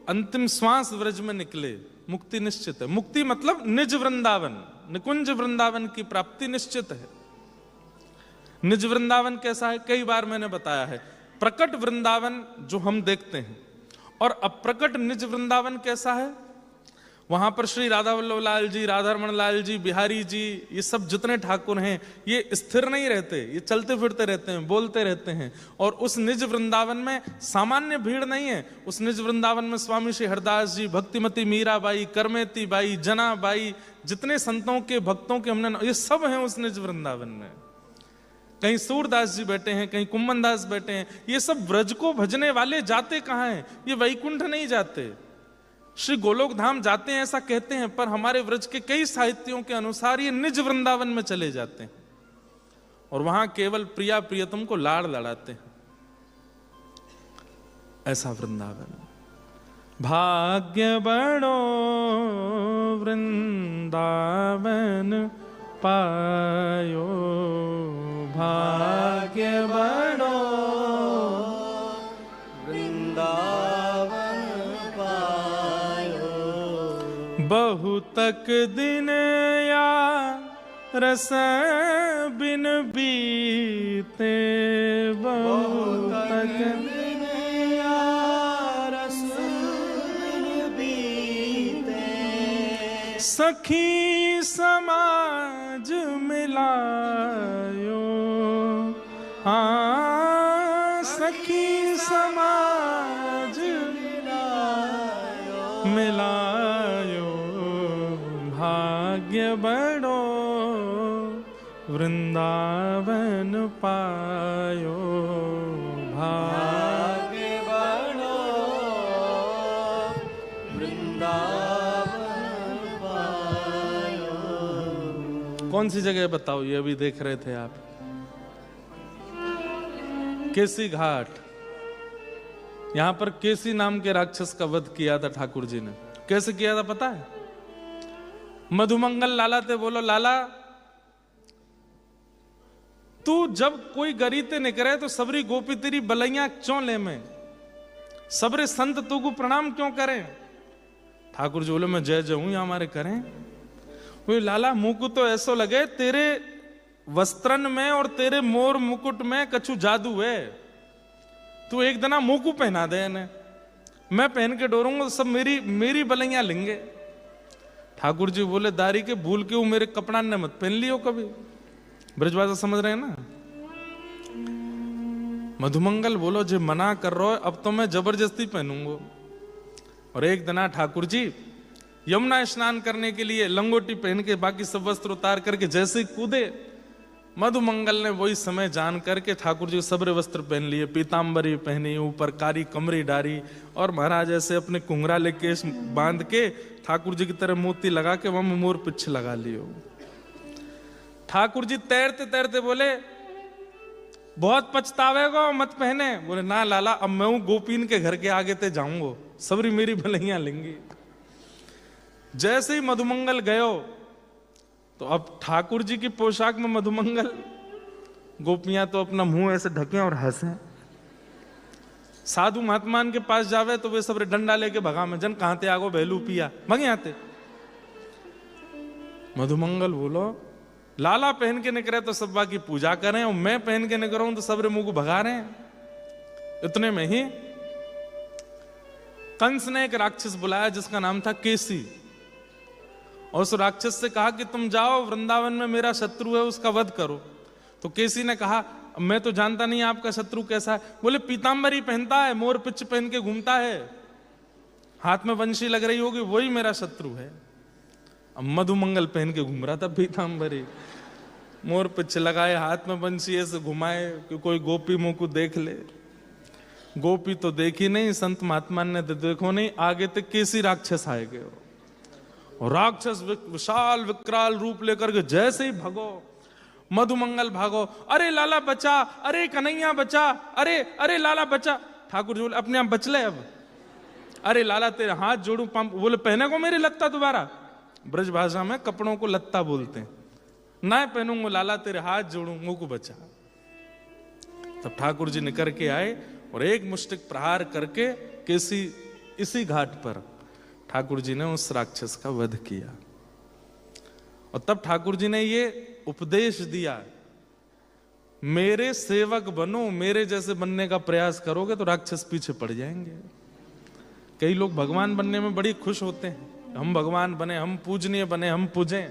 अंतिम श्वास व्रज में निकले, मुक्ति निश्चित है। मुक्ति मतलब निज वृंदावन, निकुंज वृंदावन की प्राप्ति निश्चित है। निज वृंदावन कैसा है, कई बार मैंने बताया है। प्रकट वृंदावन जो हम देखते हैं, और अप्रकट निज वृंदावन कैसा है। वहां पर श्री राधा वल्लभ लाल जी, राधारमण लाल जी, बिहारी जी, ये सब जितने ठाकुर हैं, ये स्थिर नहीं रहते, ये चलते फिरते रहते हैं, बोलते रहते हैं। और उस निज वृंदावन में सामान्य भीड़ नहीं है। उस निज वृंदावन में स्वामी श्री हरदास जी, भक्तिमती मीराबाई, करमेती बाई, जनाबाई, जितने संतों के भक्तों के हमने, ये सब हैं उस निज वृंदावन में। कहीं सूरदास जी बैठे हैं, कहीं कुम्मन दास बैठे हैं। ये सब व्रज को भजने वाले जाते कहाँ हैं, ये वैकुंठ नहीं जाते, श्री गोलोक धाम जाते हैं ऐसा कहते हैं, पर हमारे व्रज के कई साहित्यों के अनुसार ये निज वृंदावन में चले जाते हैं और वहां केवल प्रिया प्रियतम को लाड़ लड़ाते हैं। ऐसा वृंदावन। भाग्य बड़ो वृंदावन पायो, भाग्य बड़ो वृंदावन पायो, बहुतक दिन या रस बिन बीते, बहुतक दिन या रस बिन बीते, सखी समाज मिलायो, हाँ सखी समाज मिलायो, भाग्य बड़ो वृंदावन पायो, भाग्य बड़ो वृंदावन पायो। कौन सी जगह बताओ, ये अभी देख रहे थे आप, केसी घाट। यहां पर केसी नाम के राक्षस का वध किया था ठाकुर जी ने। कैसे किया था पता है? मधुमंगल लाला ते बोलो, लाला तू जब कोई गरीते निकरे तो सबरी गोपी तेरी बलैया क्यों ले में, सबरे संत तू को प्रणाम क्यों करें। ठाकुर जी बोले, मैं जय जय हूं, हमारे करें। वो लाला मुंह को तो ऐसा लगे तेरे वस्त्रन में और तेरे मोर मुकुट में कछु जादू है, तू एक दना मुंह को पहना दे इन्हें, मैं पहन के डोरूंगा तो सब मेरी बलैया लेंगे। ठाकुर जी बोले, दारी के भूल के वो मेरे कपड़ा ने मत पहन लियो कभी। ब्रजभाषा समझ रहे हैं ना। मधुमंगल बोलो, जो मना कर रहा है अब तो मैं जबरदस्ती पहनूंगा। और एक दना ठाकुर जी यमुना स्नान करने के लिए लंगोटी पहन के बाकी सब वस्त्र उतार करके जैसे ही कूदे, मधुमंगल ने वही समय जान करके ठाकुर जी सबरे वस्त्र पहन लिए, पीतांबरी पहनी, ऊपर कारी कमरी डारी, और महाराज ऐसे अपने कुंगराले केस बांध के ठाकुर जी की तरह मोती लगा के वहां मोर पिछ लगा लियो। ठाकुर जी तैरते तैरते बोले, बहुत पछतावेगा मत पहने। बोले, ना लाला, अब मैं हूं गोपीन के घर के आगे ते जाऊंगा, सबरी मेरी भलैया लेंगी। जैसे ही मधुमंगल गयो तो अब ठाकुर जी की पोशाक में मधुमंगल, गोपियां तो अपना मुंह ऐसे ढके और हंसे। साधु महात्मान के पास जावे तो वे सब डंडा लेके भगा में, जन कहां ते आगो बहलू पिया भगे आते। मधुमंगल बोलो, लाला पहन के निकले तो सब की पूजा करें, और मैं पहन के निकल रहा हूं तो सबरे मुंह को भगा रहे हैं। इतने में ही कंस ने एक राक्षस बुलाया जिसका नाम था केसी, और उस राक्षस से कहा कि तुम जाओ वृंदावन में मेरा शत्रु है उसका वध करो। तो केसी ने कहा, मैं तो जानता नहीं आपका शत्रु कैसा है। बोले, पीतांबरी पहनता है, मोर पिच पहन के घूमता है, हाथ में वंशी लग रही होगी, वही मेरा शत्रु है। अब मधुमंगल पहन के घूम रहा था पीतांबरी, मोर पिच लगाए, हाथ में वंशी ऐसे घुमाए कि कोई गोपी मुंह को देख ले। गोपी तो देखी नहीं, संत महात्मा ने देखो नहीं, आगे तक केसी राक्षस आए गए। और राक्षस विशाल विकराल रूप लेकर के जैसे ही भागो, मधुमंगल भागो, अरे लाला बचा, अरे कन्हैया बचा, अरे लाला बचा। ठाकुर जी बोले, अपने आप बच ले अब। अरे लाला तेरे हाथ जोड़ू पंप। बोले, पहने को मेरी लत्ता दोबारा। ब्रज भाषा में कपड़ों को लत्ता बोलते हैं। ना पहनूंगा लाला, तेरे हाथ जोड़ू, मुंह को बचा। तब ठाकुर जी निकल के आए और एक मुष्टिक प्रहार करके केसी इसी घाट पर ठाकुर जी ने उस राक्षस का वध किया। और तब ठाकुर जी ने ये उपदेश दिया, मेरे सेवक बनो, मेरे जैसे बनने का प्रयास करोगे तो राक्षस पीछे पड़ जाएंगे। कई लोग भगवान बनने में बड़ी खुश होते हैं, हम भगवान बने, हम पूजनीय बने, हम पूजें।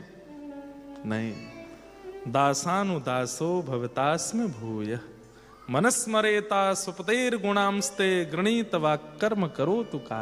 नहीं, दासानुदासो भवतास्म भूय मनस्मरेता सुपतेर गुणांस्ते गृणीत वा कर्म करो तुकार।